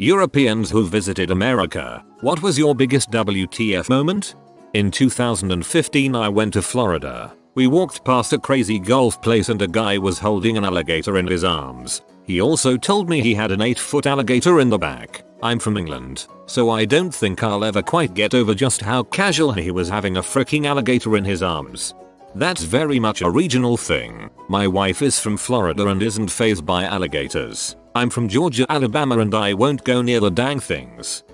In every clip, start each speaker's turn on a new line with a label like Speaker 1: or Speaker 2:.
Speaker 1: Europeans who visited America, what was your biggest WTF moment? In 2015 I went to Florida. We walked past a crazy golf place and a guy was holding an alligator in his arms. He also told me he had an 8-foot alligator in the back. I'm from England, so I don't think I'll ever quite get over just how casual he was having a freaking alligator in his arms. That's very much a regional thing. My wife is from Florida and isn't fazed by alligators. I'm from Georgia, Alabama, and I won't go near the dang things.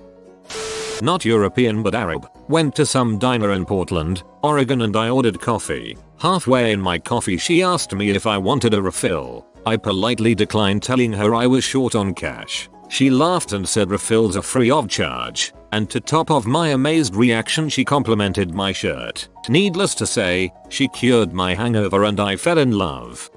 Speaker 1: Not European but Arab. Went to some diner in Portland, Oregon, and I ordered coffee. Halfway in my coffee she asked me if I wanted a refill. I politely declined, telling her I was short on cash. She laughed and said refills are free of charge. And to top off my amazed reaction, she complimented my shirt. Needless to say, she cured my hangover and I fell in love.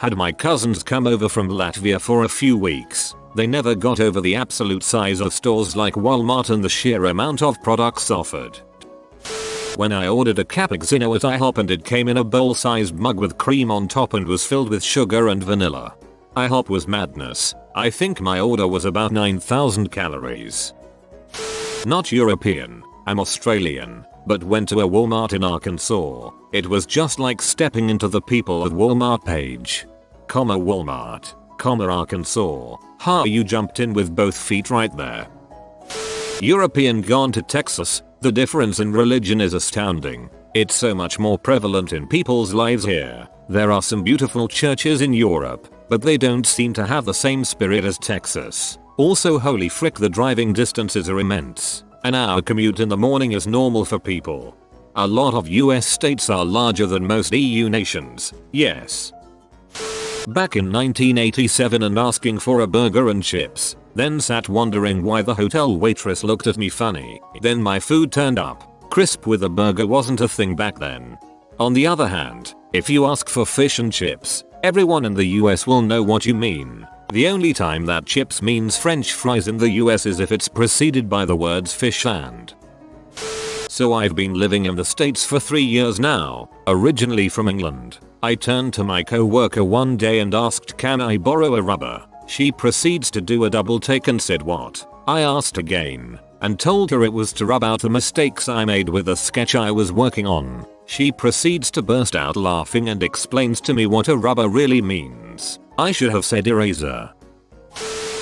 Speaker 1: Had my cousins come over from Latvia for a few weeks. They never got over the absolute size of stores like Walmart and the sheer amount of products offered. When I ordered a cappuccino at IHOP and it came in a bowl-sized mug with cream on top and was filled with sugar and vanilla. IHOP was madness. I think my order was about 9,000 calories. Not European, I'm Australian, but went to a Walmart in Arkansas. It was just like stepping into the people at Walmart page. Walmart, Arkansas. Ha, you jumped in with both feet right there. European gone to Texas. The difference in religion is astounding. It's so much more prevalent in people's lives here. There are some beautiful churches in Europe, but they don't seem to have the same spirit as Texas. Also, holy frick, the driving distances are immense. An hour commute in the morning is normal for people. A lot of US states are larger than most EU nations. Yes. Back in 1987 and asking for a burger and chips. Then sat wondering why the hotel waitress looked at me funny. Then my food turned up. Crisp with a burger wasn't a thing back then. On the other hand, if you ask for fish and chips, everyone in the US will know what you mean. The only time that chips means French fries in the US is if it's preceded by the words fish and. So I've been living in the States for 3 years now, originally from England. I turned to my co-worker one day and asked, "Can I borrow a rubber?" She proceeds to do a double take and said, "What?" I asked again and told her it was to rub out the mistakes I made with the sketch I was working on. She proceeds to burst out laughing and explains to me what a rubber really means. I should have said eraser.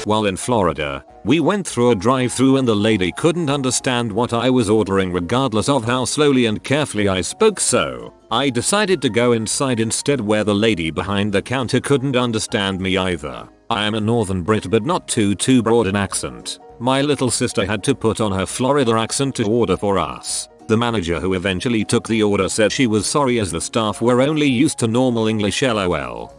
Speaker 1: While in Florida, we went through a drive-thru and the lady couldn't understand what I was ordering regardless of how slowly and carefully I spoke, so I decided to go inside instead, where the lady behind the counter couldn't understand me either. I am a northern Brit but not too broad an accent. My little sister had to put on her Florida accent to order for us. The manager who eventually took the order said she was sorry as the staff were only used to normal English, lol.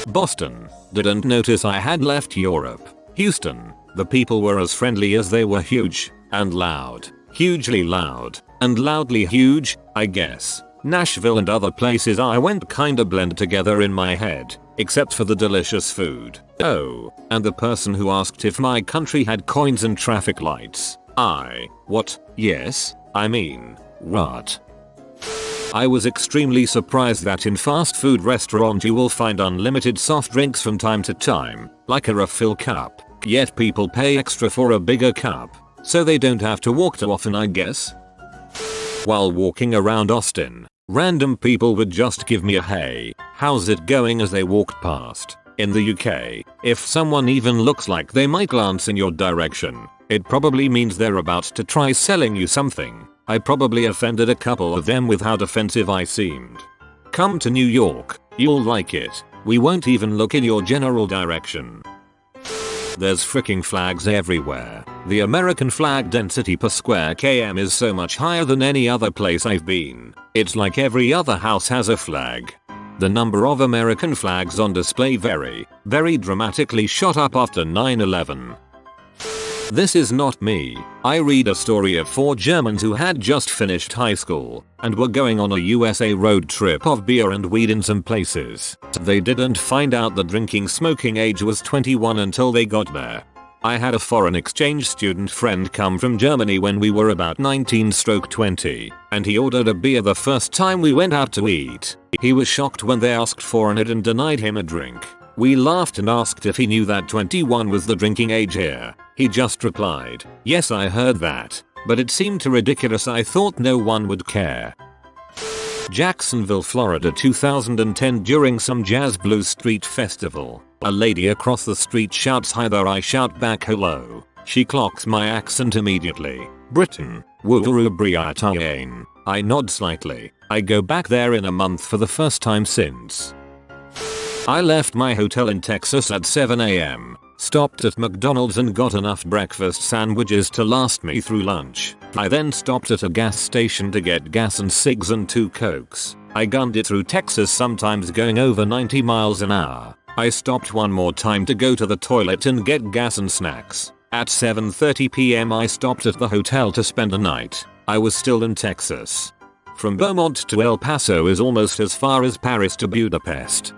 Speaker 1: Boston. Didn't notice I had left Europe. Houston. The people were as friendly as they were huge and loud. Hugely loud and loudly huge, I guess. Nashville and other places I went kinda blend together in my head, except for the delicious food. Oh, and the person who asked if my country had coins and traffic lights. What? Yes, I mean, what? I was extremely surprised that in fast food restaurants you will find unlimited soft drinks from time to time, like a refill cup, yet people pay extra for a bigger cup, so they don't have to walk too often, I guess. While walking around Austin, random people would just give me a "Hey, how's it going?" as they walked past. In the UK, if someone even looks like they might glance in your direction, it probably means they're about to try selling you something. I probably offended a couple of them with how defensive I seemed. Come to New York, you'll like it. We won't even look in your general direction. There's freaking flags everywhere. The American flag density per square km is so much higher than any other place I've been. It's like every other house has a flag. The number of American flags on display very dramatically shot up after 9/11. This is not me. I read a story of 4 Germans who had just finished high school and were going on a USA road trip of beer and weed in some places. They didn't find out the drinking smoking age was 21 until they got there. I had a foreign exchange student friend come from Germany when we were about 19-20, and he ordered a beer the first time we went out to eat. He was shocked when they asked for it and denied him a drink. We laughed and asked if he knew that 21 was the drinking age here. He just replied, "Yes, I heard that, but it seemed too ridiculous. I thought no one would care." Jacksonville, Florida 2010. During some jazz blues street festival, a lady across the street shouts hi there. I shout back hello. She clocks my accent immediately. Britain, Woorubriatayn. I nod slightly. I go back there in a month for the first time since. I left my hotel in Texas at 7 a.m. Stopped at McDonald's and got enough breakfast sandwiches to last me through lunch. I then stopped at a gas station to get gas and cigs and 2 Cokes. I gunned it through Texas, sometimes going over 90 miles an hour. I stopped one more time to go to the toilet and get gas and snacks. At 7:30 p.m. I stopped at the hotel to spend the night. I was still in Texas. From Beaumont to El Paso is almost as far as Paris to Budapest.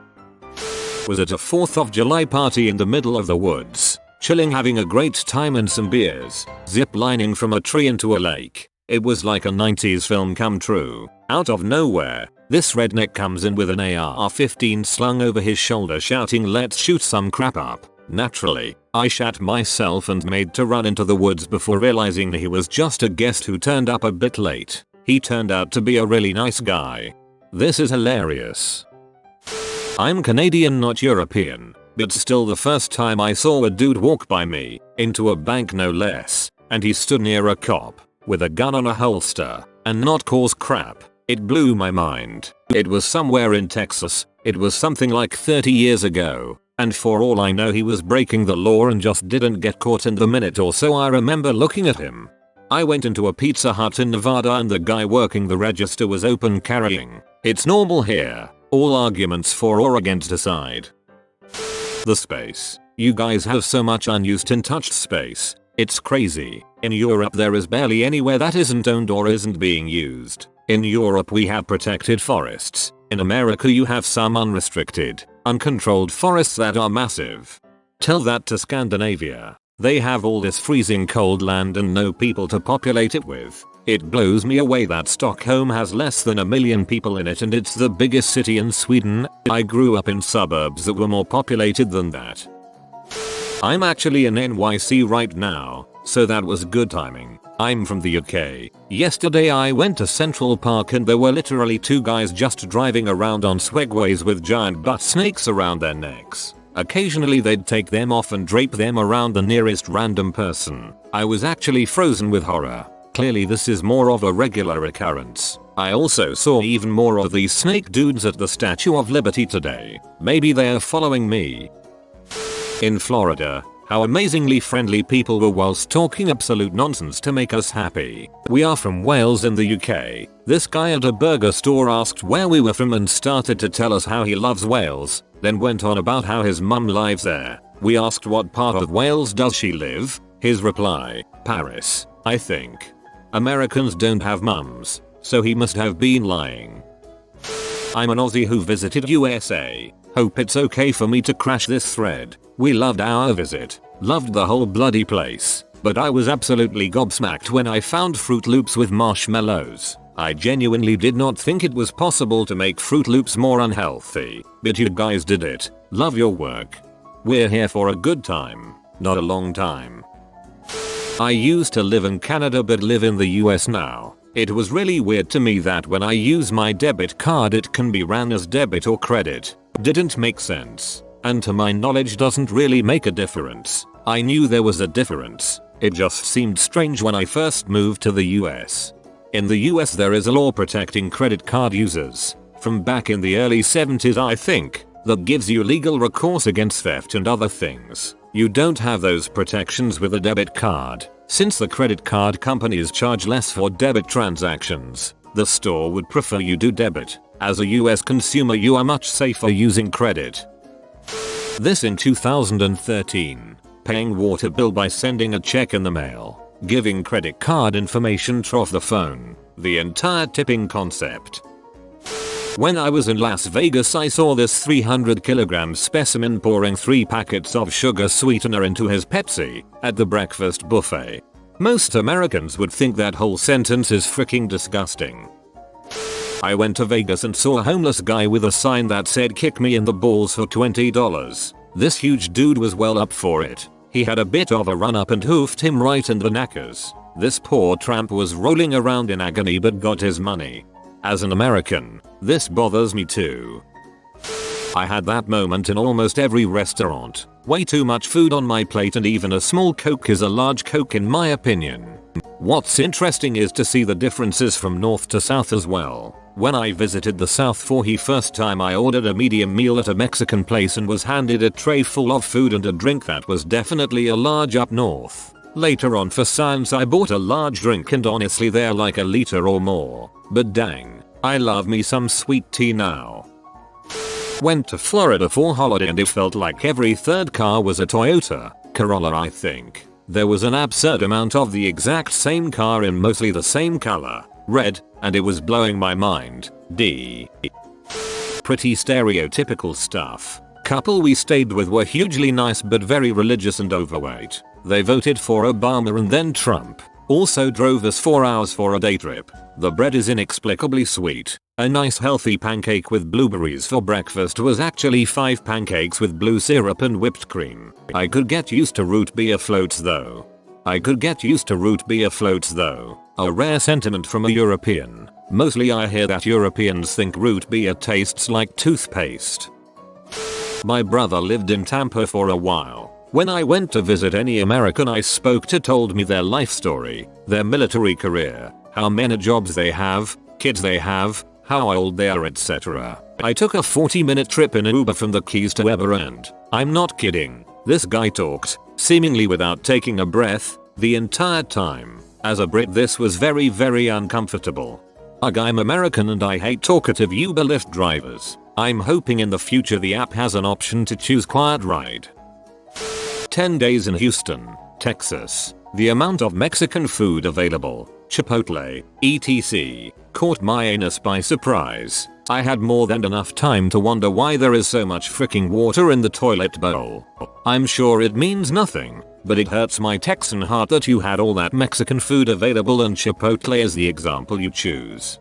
Speaker 1: Was at a 4th of July party in the middle of the woods, chilling, having a great time and some beers, zip lining from a tree into a lake. It was like a 90s film come true. Out of nowhere, this redneck comes in with an AR-15 slung over his shoulder shouting, "Let's shoot some crap up." Naturally, I shat myself and made to run into the woods before realizing he was just a guest who turned up a bit late. He turned out to be a really nice guy. This is hilarious. I'm Canadian, not European, but still the first time I saw a dude walk by me, into a bank no less, and he stood near a cop, with a gun on a holster, and not cause crap, it blew my mind. It was somewhere in Texas, it was something like 30 years ago, and for all I know he was breaking the law and just didn't get caught in the minute or so I remember looking at him. I went into a Pizza Hut in Nevada and the guy working the register was open carrying. It's normal here. All arguments for or against aside. The space. You guys have so much unused untouched space. It's crazy. In Europe there is barely anywhere that isn't owned or isn't being used. In Europe we have protected forests. In America you have some unrestricted, uncontrolled forests that are massive. Tell that to Scandinavia. They have all this freezing cold land and no people to populate it with. It blows me away that Stockholm has less than 1 million people in it and it's the biggest city in Sweden. I grew up in suburbs that were more populated than that. I'm actually in NYC right now, so that was good timing. I'm from the UK. Yesterday I went to Central Park and there were literally 2 guys just driving around on Segways with giant butt snakes around their necks. Occasionally they'd take them off and drape them around the nearest random person. I was actually frozen with horror. Clearly this is more of a regular occurrence. I also saw even more of these snake dudes at the Statue of Liberty today. Maybe they are following me. In Florida, how amazingly friendly people were whilst talking absolute nonsense to make us happy. We are from Wales in the UK. This guy at a burger store asked where we were from and started to tell us how he loves Wales, then went on about how his mum lives there. We asked what part of Wales does she live. His reply, Paris, I think. Americans don't have mums, so he must have been lying. I'm an Aussie who visited USA. Hope it's okay for me to crash this thread. We loved our visit, loved the whole bloody place, but I was absolutely gobsmacked when I found Fruit Loops with marshmallows. I genuinely did not think it was possible to make Fruit Loops more unhealthy, but you guys did it. Love your work. We're here for a good time, not a long time. I used to live in Canada but live in the US now. It was really weird to me that when I use my debit card it can be ran as debit or credit. Didn't make sense. And to my knowledge doesn't really make a difference. I knew there was a difference. It just seemed strange when I first moved to the US. In the US there is a law protecting credit card users. From back in the early 70s I think, that gives you legal recourse against theft and other things. You don't have those protections with a debit card. Since the credit card companies charge less for debit transactions, the store would prefer you do debit. As a US consumer you are much safer using credit. This in 2013. Paying water bill by sending a check in the mail. Giving credit card information off the phone. The entire tipping concept. When I was in Las Vegas I saw this 300 kilogram specimen pouring 3 packets of sugar sweetener into his Pepsi at the breakfast buffet. Most Americans would think that whole sentence is freaking disgusting. I went to Vegas and saw a homeless guy with a sign that said "Kick me in the balls for $20." This huge dude was well up for it. He had a bit of a run up and hoofed him right in the knackers. This poor tramp was rolling around in agony but got his money. As an American, this bothers me too. I had that moment in almost every restaurant. Way too much food on my plate, and even a small Coke is a large Coke in my opinion. What's interesting is to see the differences from north to south as well. When I visited the south for the first time, I ordered a medium meal at a Mexican place and was handed a tray full of food and a drink that was definitely a large up north. Later on for science I bought a large drink and honestly they're like a liter or more. But dang, I love me some sweet tea now. Went to Florida for holiday and it felt like every third car was a Toyota Corolla, I think. There was an absurd amount of the exact same car in mostly the same color, red, and it was blowing my mind. Pretty stereotypical stuff. Couple we stayed with were hugely nice but very religious and overweight. They voted for Obama and then Trump. Also drove us 4 hours for a day trip. The bread is inexplicably sweet. A nice healthy pancake with blueberries for breakfast was actually 5 pancakes with blue syrup and whipped cream. I could get used to root beer floats though. A rare sentiment from a European. Mostly I hear that Europeans think root beer tastes like toothpaste. My brother lived in Tampa for a while. When I went to visit, any American I spoke to told me their life story, their military career, how many jobs they have, kids they have, how old they are, etc. I took a 40-minute trip in an Uber from the Keys to Ever, and I'm not kidding, this guy talked, seemingly without taking a breath, the entire time. As a Brit this was very uncomfortable. I'm American and I hate talkative Uber Lyft drivers. I'm hoping in the future the app has an option to choose quiet ride. 10 days in Houston, Texas. The amount of Mexican food available, Chipotle, etc., caught my anus by surprise. I had more than enough time to wonder why there is so much freaking water in the toilet bowl. I'm sure it means nothing, but it hurts my Texan heart that you had all that Mexican food available and Chipotle is the example you choose.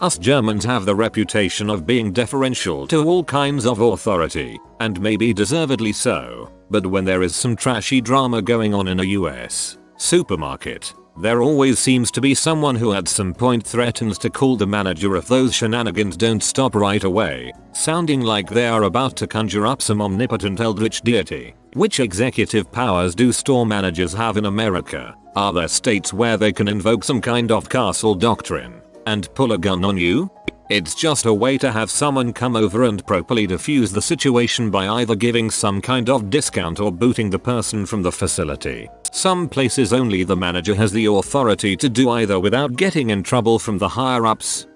Speaker 1: Us Germans have the reputation of being deferential to all kinds of authority, and maybe deservedly so, but when there is some trashy drama going on in a US supermarket, there always seems to be someone who at some point threatens to call the manager if those shenanigans don't stop right away, sounding like they are about to conjure up some omnipotent eldritch deity. Which executive powers do store managers have in America? Are there states where they can invoke some kind of castle doctrine and pull a gun on you? It's just a way to have someone come over and properly defuse the situation by either giving some kind of discount or booting the person from the facility. Some places only the manager has the authority to do either without getting in trouble from the higher ups.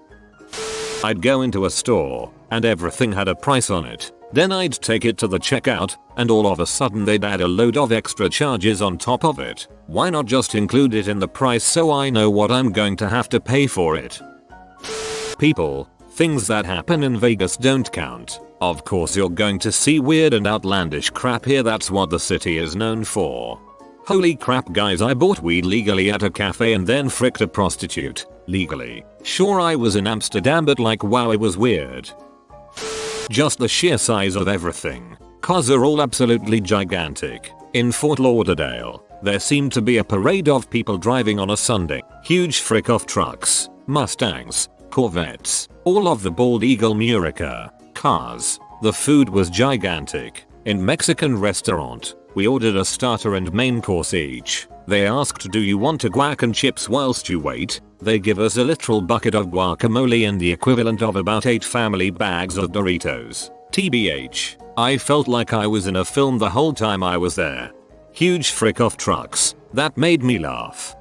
Speaker 1: I'd go into a store and everything had a price on it. Then I'd take it to the checkout and all of a sudden they'd add a load of extra charges on top of it. Why not just include it in the price so I know what I'm going to have to pay for it? People, things that happen in Vegas don't count. Of course you're going to see weird and outlandish crap here, that's what the city is known for. Holy crap guys, I bought weed legally at a cafe and then fricked a prostitute. Legally. Sure I was in Amsterdam but like wow it was weird. Just the sheer size of everything. Cars are all absolutely gigantic. In Fort Lauderdale, there seemed to be a parade of people driving on a Sunday. Huge frick of trucks, Mustangs, Corvettes, all of the bald eagle Murica cars. The food was gigantic. In Mexican restaurant, we ordered a starter and main course each. They asked, do you want a guac and chips whilst you wait? They give us a literal bucket of guacamole and the equivalent of about 8 family bags of Doritos. TBH, I felt like I was in a film the whole time I was there. Huge frick of trucks. That made me laugh.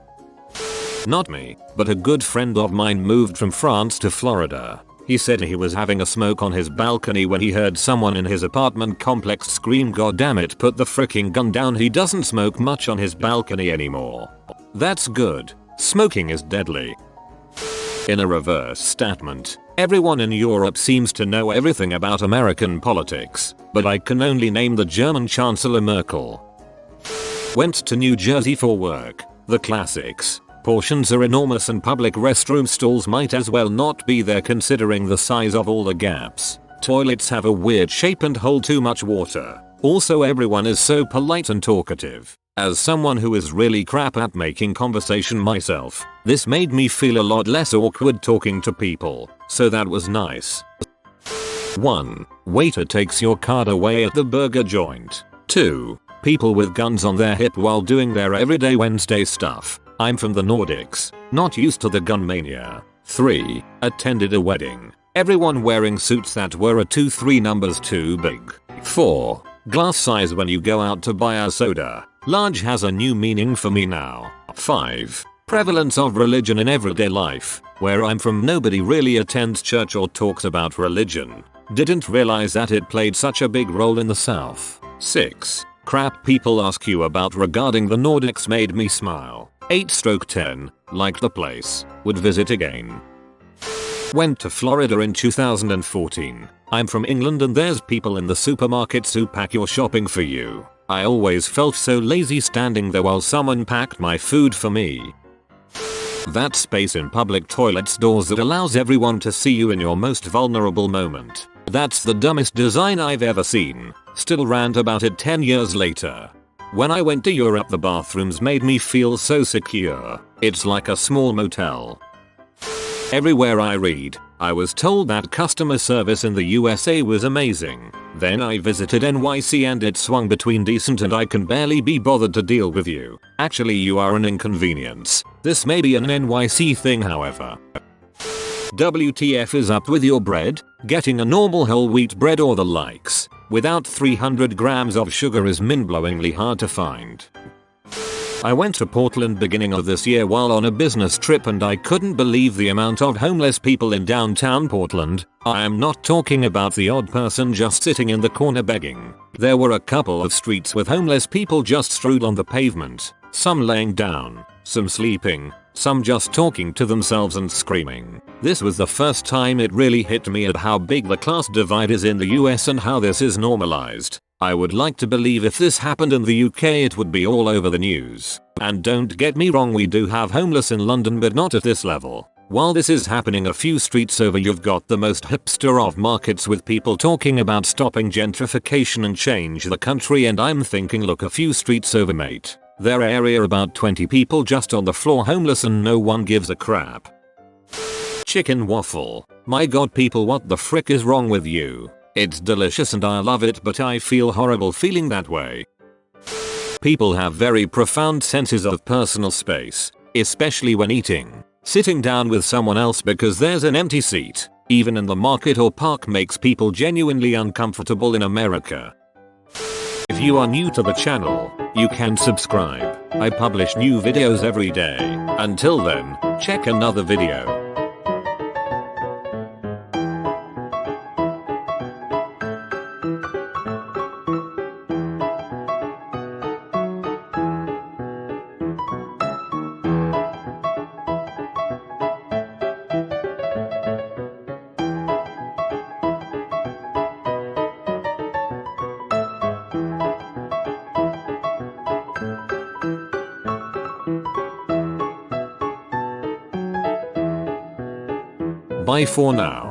Speaker 1: Not me, but a good friend of mine moved from France to Florida. He said he was having a smoke on his balcony when he heard someone in his apartment complex scream, "God damn it, put the fricking gun down, he doesn't smoke much on his balcony anymore." That's good. Smoking is deadly. In a reverse statement, everyone in Europe seems to know everything about American politics, but I can only name the German Chancellor Merkel. Went to New Jersey for work. The classics. Portions are enormous and public restroom stalls might as well not be there considering the size of all the gaps. Toilets have a weird shape and hold too much water. Also, everyone is so polite and talkative. As someone who is really crap at making conversation myself, this made me feel a lot less awkward talking to people, so that was nice. 1. Waiter takes your card away at the burger joint. 2. People with guns on their hip while doing their everyday Wednesday stuff. I'm from the Nordics, not used to the gun mania. 3. Attended a wedding. Everyone wearing suits that were a 2-3 numbers too big. 4. Glass size when you go out to buy a soda. Large has a new meaning for me now. 5. Prevalence of religion in everyday life. Where I'm from, nobody really attends church or talks about religion. Didn't realize that it played such a big role in the South. 6. Crap people ask you about regarding the Nordics made me smile. 8/10. Like the place. Would visit again. Went to Florida in 2014. I'm from England and there's people in the supermarkets who pack your shopping for you. I always felt so lazy standing there while someone packed my food for me. That space in public toilets doors that allows everyone to see you in your most vulnerable moment. That's the dumbest design I've ever seen. Still rant about it 10 years later. When I went to Europe, the bathrooms made me feel so secure. It's like a small motel. Everywhere I read, I was told that customer service in the USA was amazing. Then I visited NYC and it swung between decent and I can barely be bothered to deal with you. Actually, you are an inconvenience. This may be an NYC thing, however. WTF is up with your bread? Getting a normal whole wheat bread or the likes without 300 grams of sugar is mind-blowingly hard to find. I went to Portland beginning of this year while on a business trip and I couldn't believe the amount of homeless people in downtown Portland. I am not talking about the odd person just sitting in the corner begging. There were a couple of streets with homeless people just strewn on the pavement, some laying down, some sleeping, some just talking to themselves and screaming. This was the first time it really hit me at how big the class divide is in the US and how this is normalized. I would like to believe if this happened in the UK it would be all over the news. And don't get me wrong, we do have homeless in London, but not at this level. While this is happening a few streets over, you've got the most hipster of markets with people talking about stopping gentrification and change the country, and I'm thinking, look, a few streets over, mate. Their area about 20 people just on the floor homeless and no one gives a crap. Chicken waffle. My god people, what the frick is wrong with you? It's delicious and I love it, but I feel horrible feeling that way. People have very profound senses of personal space, especially when eating. Sitting down with someone else because there's an empty seat, even in the market or park, makes people genuinely uncomfortable in America. If you are new to the channel, you can subscribe. I publish new videos every day. Until then, check another video. Bye for now.